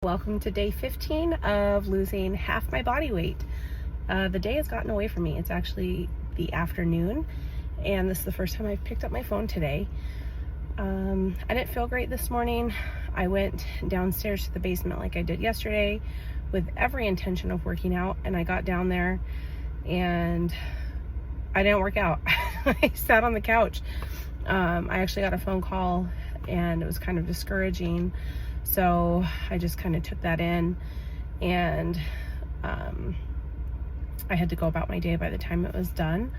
Welcome to day 15 of losing half my body weight. The day has gotten away from me. It's actually the afternoon, and this is the first time I've picked up my phone today. I didn't feel great this morning. I went downstairs to the basement like I did yesterday with every intention of working out, and I got down there and I didn't work out. I sat on the couch. I actually got a phone call and it was kind of discouraging. So I just kind of took that in, and I had to go about my day by the time it was done.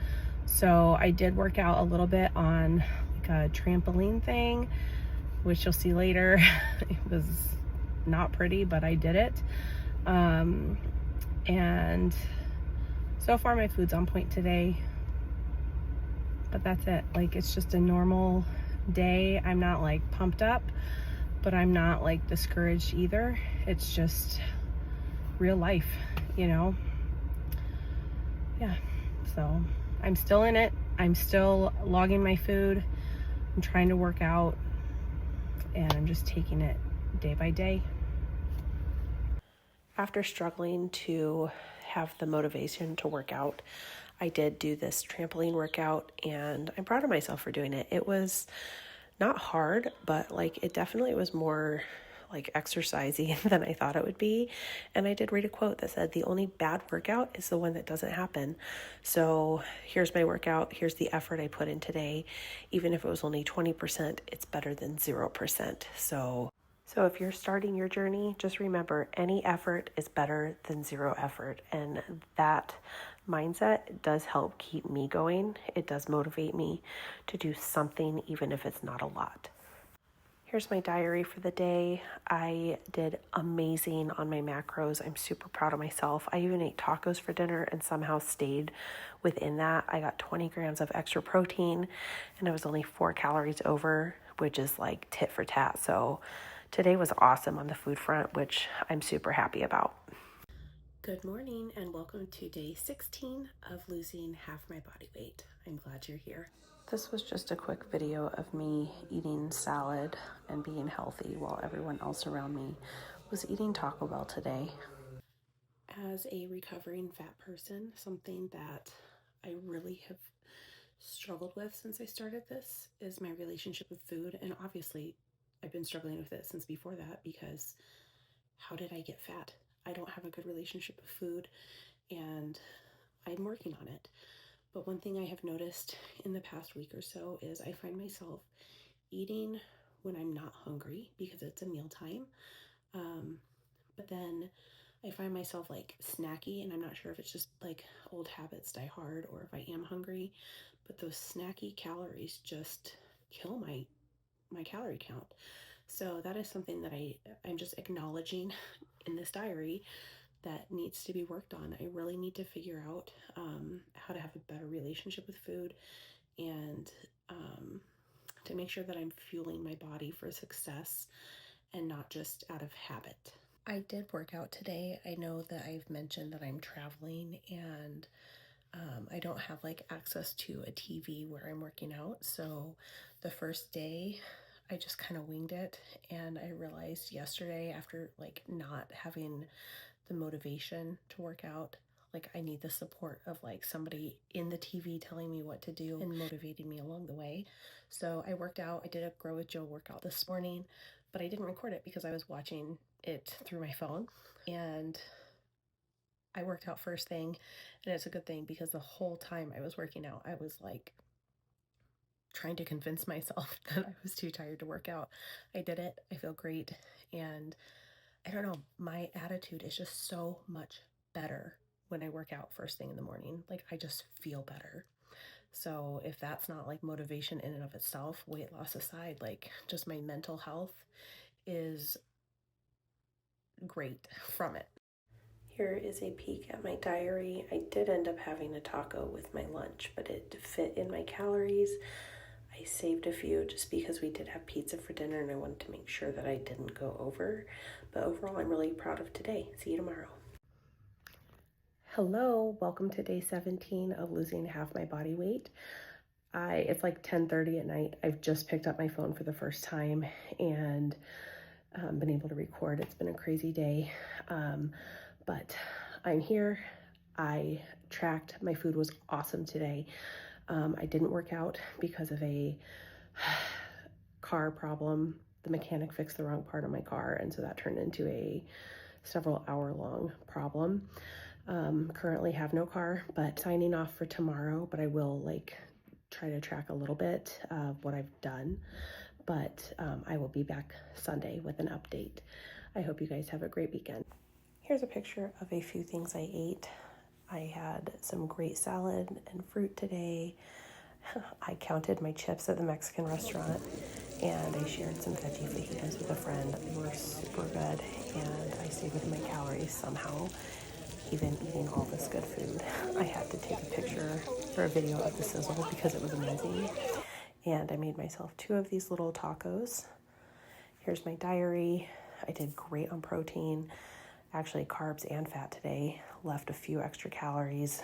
So I did work out a little bit on like a trampoline thing, which you'll see later. It was not pretty, but I did it. And so far my food's on point today, but that's it. Like, it's just a normal day. I'm not like pumped up, but I'm not like discouraged either. It's just real life, you know? Yeah, so I'm still in it. I'm still logging my food. I'm trying to work out, and I'm just taking it day by day. After struggling to have the motivation to work out, I did do this trampoline workout, and I'm proud of myself for doing it. It was not hard, but like it definitely was more like exercisey than I thought it would be. And I did read a quote that said, the only bad workout is the one that doesn't happen. So here's my workout. Here's the effort I put in today. Even if it was only 20%, it's better than 0%. So if you're starting your journey, just remember any effort is better than zero effort. And that mindset does help keep me going. It does motivate me to do something, even if it's not a lot. Here's my diary for the day. I did amazing on my macros. I'm super proud of myself. I even ate tacos for dinner and somehow stayed within that. I got 20 grams of extra protein, and I was only 4 calories over, which is like tit for tat. So today was awesome on the food front, which I'm super happy about. Good morning and welcome to day 16 of losing half my body weight. I'm glad you're here. This was just a quick video of me eating salad and being healthy while everyone else around me was eating Taco Bell today. As a recovering fat person, something that I really have struggled with since I started this is my relationship with food. And obviously, I've been struggling with it since before that, because how did I get fat? I don't have a good relationship with food, and I'm working on it. But one thing I have noticed in the past week or so is I find myself eating when I'm not hungry because it's a mealtime. But then I find myself like snacky, and I'm not sure if it's just like old habits die hard or if I am hungry, but those snacky calories just kill my calorie count. So that is something that I'm just acknowledging in this diary that needs to be worked on. I really need to figure out how to have a better relationship with food, and to make sure that I'm fueling my body for success and not just out of habit. I did work out today. I know that I've mentioned that I'm traveling, and I don't have like access to a TV where I'm working out. So the first day I just kind of winged it, and I realized yesterday, after like not having the motivation to work out, like I need the support of like somebody in the TV telling me what to do and motivating me along the way. So I worked out. I did a Grow with Joe workout this morning, but I didn't record it because I was watching it through my phone. And I worked out first thing, and it's a good thing because the whole time I was working out, I was like trying to convince myself that I was too tired to work out. I did it. I feel great. And I don't know, my attitude is just so much better when I work out first thing in the morning. Like, I just feel better. So if that's not like motivation in and of itself, weight loss aside, like just my mental health is great from it. Here is a peek at my diary. I did end up having a taco with my lunch, but it fit in my calories. I saved a few just because we did have pizza for dinner, and I wanted to make sure that I didn't go over. But overall, I'm really proud of today. See you tomorrow. Hello, welcome to day 17 of losing half my body weight. It's like 10:30 at night. I've just picked up my phone for the first time, and been able to record. It's been a crazy day, but I'm here. I tracked. My food was awesome today. I didn't work out because of a car problem. The mechanic fixed the wrong part of my car, and so that turned into a several hour long problem. Currently have no car, but signing off for tomorrow, but I will try to track a little bit of what I've done, but I will be back Sunday with an update. I hope you guys have a great weekend. Here's a picture of a few things I ate. I had some great salad and fruit today. I counted my chips at the Mexican restaurant, and I shared some veggie fajitas with a friend. They were super good, and I stayed within my calories somehow, even eating all this good food. I had to take a picture for a video of the sizzle because it was amazing. And I made myself 2 of these little tacos. Here's my diary. I did great on protein, actually carbs and fat today. Left a few extra calories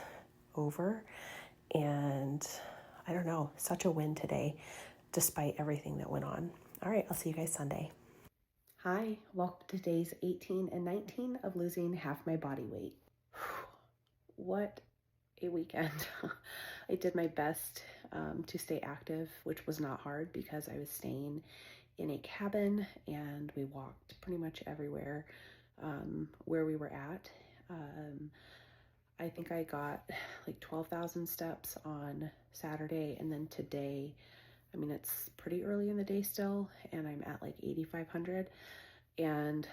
over, and I don't know, such a win today, despite everything that went on. All right, I'll see you guys Sunday. Hi, welcome to days 18 and 19 of losing half my body weight. What a weekend. I did my best to stay active, which was not hard because I was staying in a cabin and we walked pretty much everywhere where we were at. I think I got like 12,000 steps on Saturday, and then today, I mean, it's pretty early in the day still, and I'm at like 8,500. And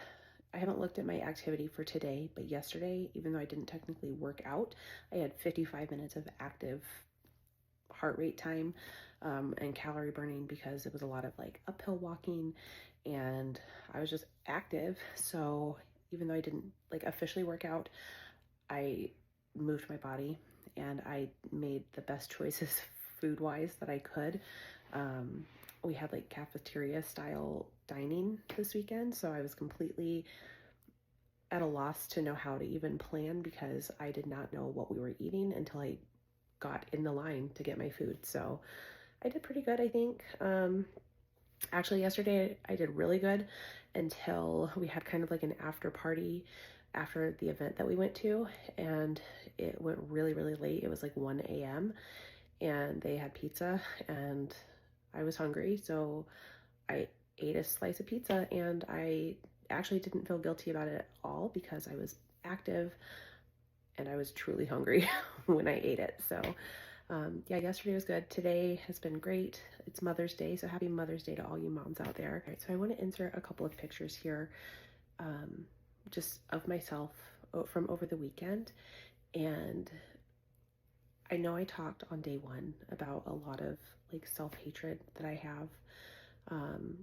I haven't looked at my activity for today, but yesterday, even though I didn't technically work out, I had 55 minutes of active heart rate time and calorie burning because it was a lot of like uphill walking, and I was just active. So even though I didn't like officially work out, I moved my body and I made the best choices food-wise that I could. We had like cafeteria style dining this weekend, so I was completely at a loss to know how to even plan because I did not know what we were eating until I got in the line to get my food. So I did pretty good, I think. Actually, yesterday I did really good until we had kind of like an after party after the event that we went to, and it went really, really late. It was like 1 a.m. and they had pizza and I was hungry, so I ate a slice of pizza, and I actually didn't feel guilty about it at all because I was active and I was truly hungry when I ate it. So yeah, yesterday was good. Today has been great. It's Mother's Day, so happy Mother's Day to all you moms out there. All right, so I want to insert a couple of pictures here just of myself from over the weekend. And I know I talked on day 1 about a lot of like self-hatred that I have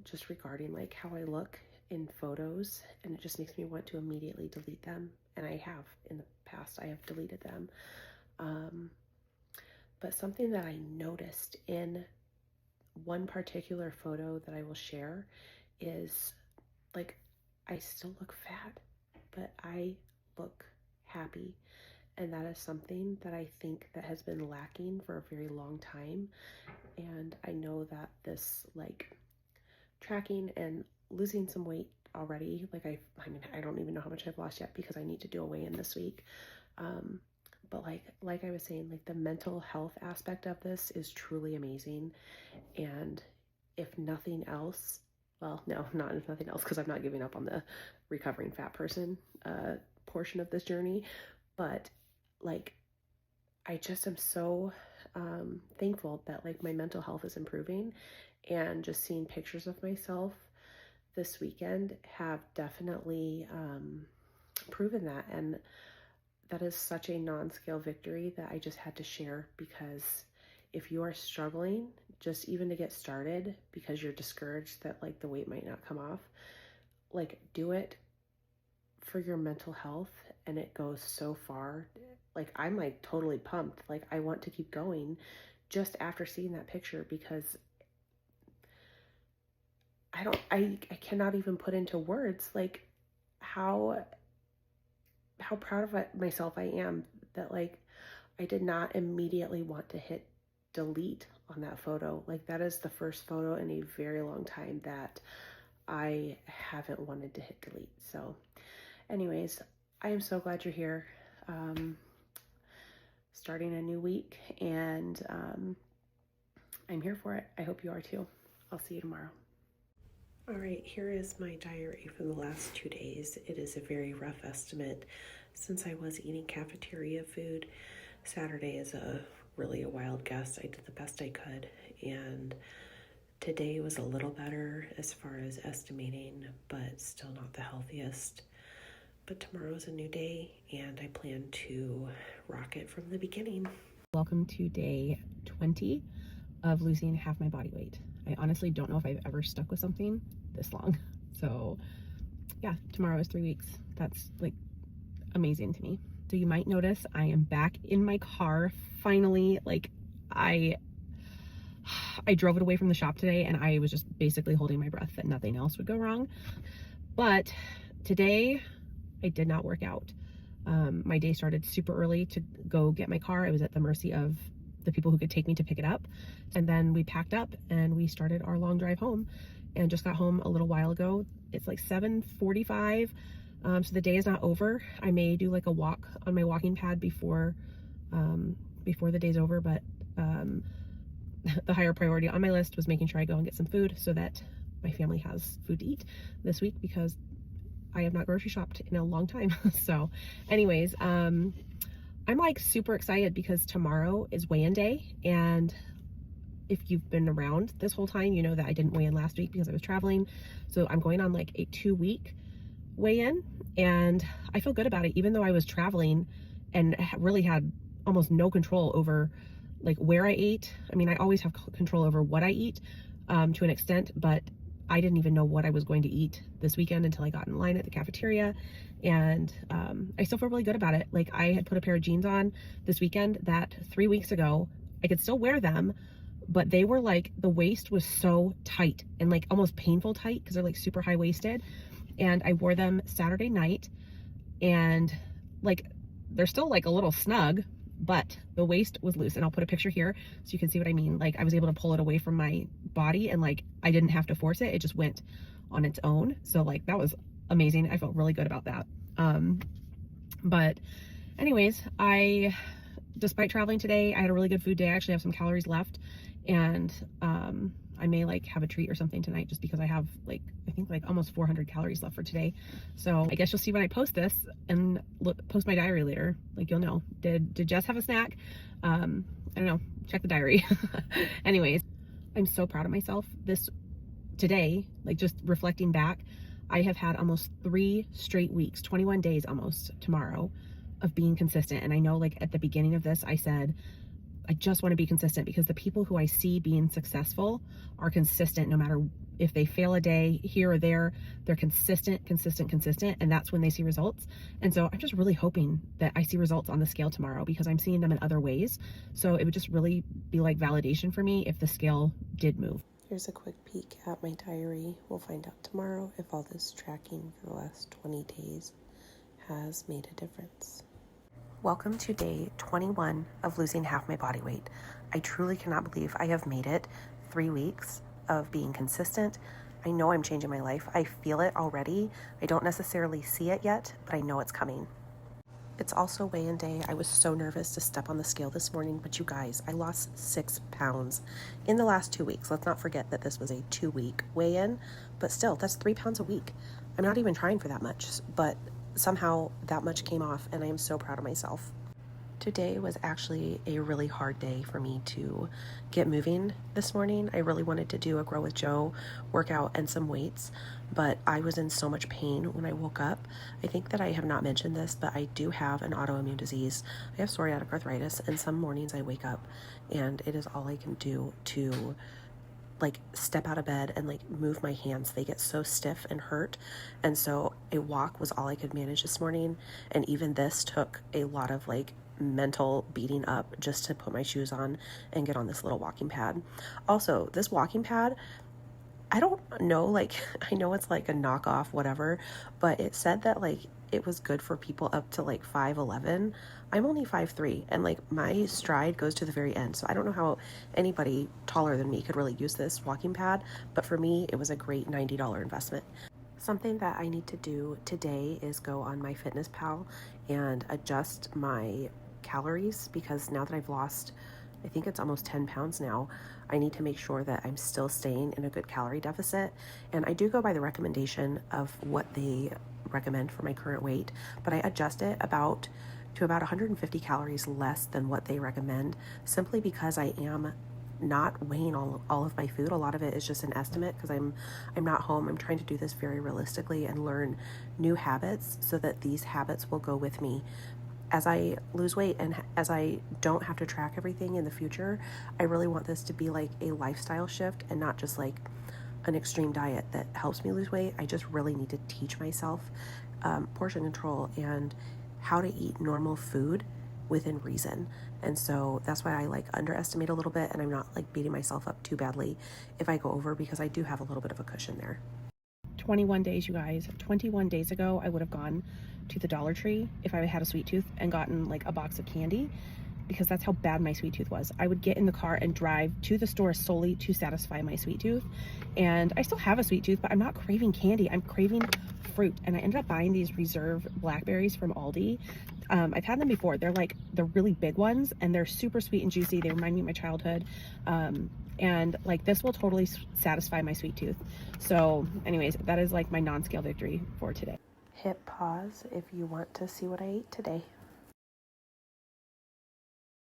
just regarding like how I look in photos, and it just makes me want to immediately delete them. And I have in the past, I have deleted them. But something that I noticed in one particular photo that I will share is like, I still look fat, but I look happy. And that is something that I think that has been lacking for a very long time. And I know that this like tracking and losing some weight already, like I mean, I don't even know how much I've lost yet because I need to do a weigh-in this week. But like I was saying, like the mental health aspect of this is truly amazing. And if nothing else, well, no, not if nothing else, because I'm not giving up on the recovering fat person portion of this journey, but like I just am so thankful that like my mental health is improving, and just seeing pictures of myself this weekend have definitely proven that. And that is such a non-scale victory that I just had to share, because if you are struggling just even to get started because you're discouraged that like the weight might not come off, like do it for your mental health, and it goes so far. Like I'm like totally pumped. Like I want to keep going just after seeing that picture, because I cannot even put into words like how proud of myself I am that like I did not immediately want to hit delete on that photo. Like that is the first photo in a very long time that I haven't wanted to hit delete. So anyways, I am so glad you're here. Starting a new week, and I'm here for it. I hope you are too. I'll see you tomorrow. All right, here is my diary for the last 2 days. It is a very rough estimate since I was eating cafeteria food. Saturday is really a wild guess. I did the best I could, and today was a little better as far as estimating, but still not the healthiest. But tomorrow's a new day, and I plan to rock it from the beginning. Welcome to day 20 of losing half my body weight. I honestly don't know if I've ever stuck with something this long. So yeah, tomorrow is 3 weeks. That's like amazing to me. So you might notice I am back in my car finally. Like I drove it away from the shop today, and I was just basically holding my breath that nothing else would go wrong. But today I did not work out. My day started super early to go get my car. I was at the mercy of the people who could take me to pick it up. And then we packed up and we started our long drive home, and just got home a little while ago. It's like 7:45. So the day is not over. I may do like a walk on my walking pad before the day's over, but the higher priority on my list was making sure I go and get some food so that my family has food to eat this week, because I have not grocery shopped in a long time. So anyways, I'm like super excited because tomorrow is weigh-in day, and if you've been around this whole time, you know that I didn't weigh in last week because I was traveling. So I'm going on like a 2-week weigh-in, and I feel good about it, even though I was traveling and really had almost no control over like where I ate. I mean, I always have control over what I eat to an extent, but I didn't even know what I was going to eat this weekend until I got in line at the cafeteria. And I still feel really good about it. Like, I had put a pair of jeans on this weekend that 3 weeks ago, I could still wear them, but they were like, the waist was so tight and like almost painful tight because they're like super high waisted. And I wore them Saturday night, and like, they're still like a little snug, but the waist was loose. And I'll put a picture here so you can see what I mean. Like, I was able to pull it away from my body, and like, I didn't have to force it. It just went on its own. So like, that was amazing. I felt really good about that. But anyways, despite traveling today, I had a really good food day. I actually have some calories left, and I may like have a treat or something tonight, just because I have like, I think like almost 400 calories left for today. So I guess you'll see when I post this and post my diary later. Like, you'll know, did Jess have a snack? I don't know, check the diary. Anyways, I'm so proud of myself today, like just reflecting back. I have had almost 3 straight weeks, 21 days almost tomorrow, of being consistent. And I know, like, at the beginning of this, I said, I just want to be consistent, because the people who I see being successful are consistent. No matter if they fail a day here or there, they're consistent. And that's when they see results. And so I'm just really hoping that I see results on the scale tomorrow, because I'm seeing them in other ways. So it would just really be like validation for me if the scale did move. Here's a quick peek at my diary. We'll find out tomorrow if all this tracking for the last 20 days has made a difference. Welcome to day 21 of losing half my body weight. I truly cannot believe I have made it 3 weeks of being consistent. I know I'm changing my life. I feel it already. I don't necessarily see it yet, but I know it's coming. It's also weigh-in day. I was so nervous to step on the scale this morning, but you guys, I lost 6 pounds in the last 2 weeks. Let's not forget that this was a 2-week weigh-in, but still, that's 3 pounds a week. I'm not even trying for that much, but somehow that much came off, and I am so proud of myself. Today was actually a really hard day for me to get moving this morning. I really wanted to do a Grow with Joe workout and some weights, but I was in so much pain when I woke up. I think that I have not mentioned this, but I do have an autoimmune disease. I have psoriatic arthritis, and some mornings I wake up and it is all I can do to like step out of bed and like move my hands. They get so stiff and hurt. And so a walk was all I could manage this morning. And even this took a lot of like mental beating up just to put my shoes on and get on this little walking pad. Also, this walking pad, I don't know, like, I know it's like a knockoff, whatever, but it said that like it was good for people up to like 5'11". I'm only 5'3", and like my stride goes to the very end. So I don't know how anybody taller than me could really use this walking pad, but for me, it was a great $90 investment. Something that I need to do today is go on my Fitness Pal and adjust my calories, because now that I've lost, I think it's almost 10 pounds now, I need to make sure that I'm still staying in a good calorie deficit. And I do go by the recommendation of what they recommend for my current weight, but I adjust it to about 150 calories less than what they recommend, simply because I am not weighing all of my food. A lot of it is just an estimate because I'm not home. I'm trying to do this very realistically and learn new habits so that these habits will go with me as I lose weight, and as I don't have to track everything in the future. I really want this to be like a lifestyle shift and not just like an extreme diet that helps me lose weight. I just really need to teach myself portion control and how to eat normal food within reason. And so that's why I like underestimate a little bit, and I'm not like beating myself up too badly if I go over, because I do have a little bit of a cushion there. 21 days, you guys. 21 days ago, I would have gone to the Dollar Tree if I had a sweet tooth and gotten like a box of candy, because that's how bad my sweet tooth was. I would get in the car and drive to the store solely to satisfy my sweet tooth. And I still have a sweet tooth, but I'm not craving candy. I'm craving fruit. And I ended up buying these reserve blackberries from Aldi. I've had them before. They're like the really big ones, and they're super sweet and juicy. They remind me of my childhood. And like this will totally satisfy my sweet tooth. So anyways, that is like my non-scale victory for today. Hit pause if you want to see what I ate today.